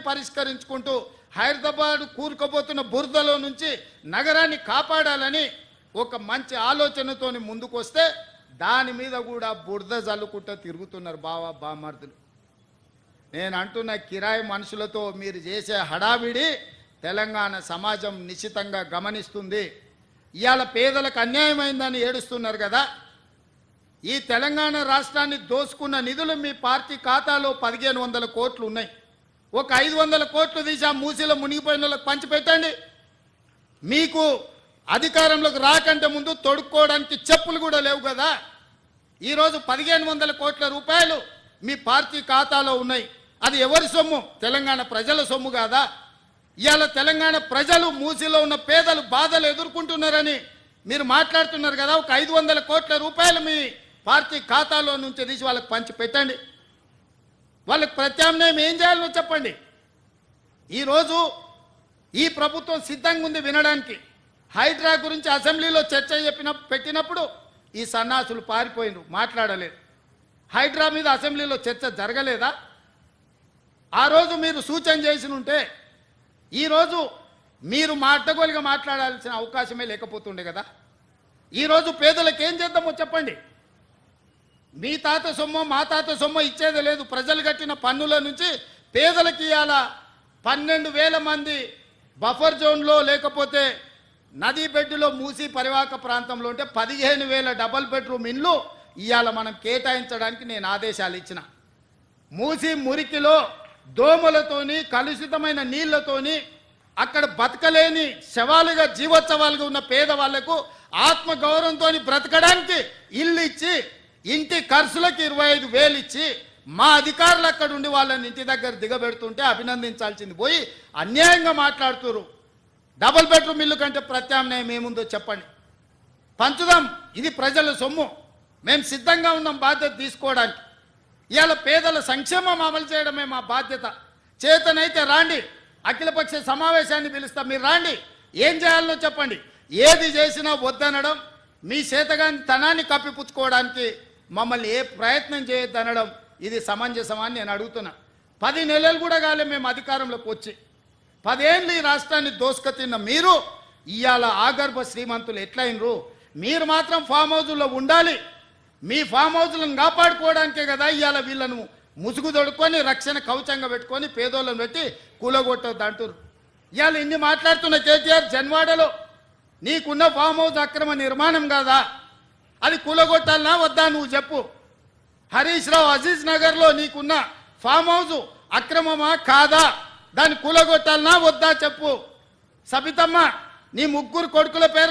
పరిష్కరించుకుంటూ హైదరాబాద్ కూరుకుపోతున్న బురదలో నుంచి నగరాన్ని కాపాడాలని ఒక మంచి ఆలోచనతోని ముందుకు వస్తే దాని మీద కూడా బురద జల్లుకుంటూ తిరుగుతున్నారు బామర్దులు. నేను అంటున్న కిరాయి మనుషులతో మీరు చేసే హడావిడి తెలంగాణ సమాజం నిశ్చితంగా గమనిస్తుంది. ఇవాళ పేదలకు అన్యాయమైందని ఏడుస్తున్నారు కదా. ఈ తెలంగాణ రాష్ట్రాన్ని దోసుకున్న నిధులు మీ పార్టీ ఖాతాలో 1500 కోట్లు ఉన్నాయి. ఒక 500 కోట్లు తీసి ఆ మూసిలో మునిగిపోయిన వాళ్ళకి పంచిపెట్టండి. మీకు అధికారంలోకి రాకంటే ముందు తొడుక్కోవడానికి చెప్పులు కూడా లేవు కదా. ఈరోజు 1500 కోట్ల రూపాయలు మీ పార్టీ ఖాతాలో ఉన్నాయి. అది ఎవరి సొమ్ము? తెలంగాణ ప్రజల సొమ్ము కాదా? ఇవాళ తెలంగాణ ప్రజలు మూసిలో ఉన్న పేదలు బాధలు ఎదుర్కొంటున్నారని మీరు మాట్లాడుతున్నారు కదా. ఒక 500 కోట్ల రూపాయలు మీ పార్టీ ఖాతాలో నుంచి తీసి వాళ్ళకి పంచి పెట్టండి. వాళ్ళకి ప్రత్యామ్నాయం ఏం చేయాలో చెప్పండి. ఈరోజు ఈ ప్రభుత్వం సిద్ధంగా ఉంది వినడానికి. హైడ్రా గురించి అసెంబ్లీలో చర్చ పెట్టినప్పుడు ఈ సన్నాసులు పారిపోయినరు, మాట్లాడలేదు. హైడ్రా మీద అసెంబ్లీలో చర్చ జరగలేదా? ఆ రోజు మీరు సూచన చేసి ఉంటే ఈరోజు మీరు అడ్డగోలుగా మాట్లాడాల్సిన అవకాశమే లేకపోతుండే కదా. ఈరోజు పేదలకు ఏం చేద్దామో చెప్పండి. మీ తాత సొమ్ము మా తాత సొమ్ము ఇచ్చేది లేదు. ప్రజలు కట్టిన పన్నుల నుంచి పేదలకి ఇవాళ 12,000 మంది బఫర్ జోన్లో లేకపోతే నదీ బెడ్డులో మూసి పరివాహక ప్రాంతంలో ఉంటే 15,000 డబల్ బెడ్రూమ్ ఇండ్లు ఇవాళ మనం కేటాయించడానికి నేను ఆదేశాలు ఇచ్చిన. మూసి మురికిలో దోమలతోని కలుషితమైన నీళ్లతోని అక్కడ బతకలేని శవాలుగా జీవోత్సవాలుగా ఉన్న పేదవాళ్లకు ఆత్మగౌరవంతో బ్రతకడానికి ఇల్లు ఇచ్చి ఇంటి ఖర్చులకు 25,000 ఇచ్చి మా అధికారులు అక్కడ ఉండి వాళ్ళని ఇంటి దగ్గర దిగబెడుతుంటే అభినందించాల్సింది పోయి అన్యాయంగా మాట్లాడుతున్నారు. డబుల్ బెడ్రూమ్ ఇల్లు కంటే ప్రత్యామ్నాయం ఏముందో చెప్పండి. పంచుదాం, ఇది ప్రజల సొమ్ము. మేము సిద్ధంగా ఉన్నాం బాధ్యత తీసుకోవడానికి. ఇవాళ పేదల సంక్షేమం అమలు చేయడమే మా బాధ్యత. చేతనైతే రాండి, అఖిలపక్ష సమావేశాన్ని పిలుస్తాం, మీరు రాండి, ఏం చేయాలో చెప్పండి. ఏది చేసినా వద్దనడం, మీ చేతగాని తనాన్ని కప్పిపుచ్చుకోవడానికి మమ్మల్ని ఏ ప్రయత్నం చేయొద్దనడం ఇది సమంజసమని నేను అడుగుతున్నా. 10 నెలలు కూడా కాలే మేము అధికారంలోకి వచ్చి. 10 ఏళ్ళు ఈ రాష్ట్రాన్ని దోసుకతిన్న మీరు ఇవాళ ఆగర్భ శ్రీమంతులు ఎట్లయినరు? మీరు మాత్రం ఫామ్ హౌజుల్లో ఉండాలి. మీ ఫామ్ హౌజులను కాపాడుకోవడానికే కదా ఇవాళ వీళ్ళను ముసుగు తొడుక్కొని రక్షణ కవచంగా పెట్టుకొని పేదోళ్ళను పెట్టి కూలగొట్టొద్దు అంటారు. ఇవాళ ఇన్ని మాట్లాడుతున్న కేటీఆర్ జన్వాడలో నీకున్న ఫామ్ హౌస్ అక్రమ నిర్మాణం కాదా? అది కూలగొట్టాలనా వద్దా నువ్వు చెప్పు. హరీష్ రావు అజీజ్ నగర్లో నీకున్న ఫామ్ హౌస్ అక్రమమా కాదా? దాన్ని కూలగొట్టాలనా వద్దా చెప్పు. సబితమ్మ నీ 3 కొడుకుల పేర్ల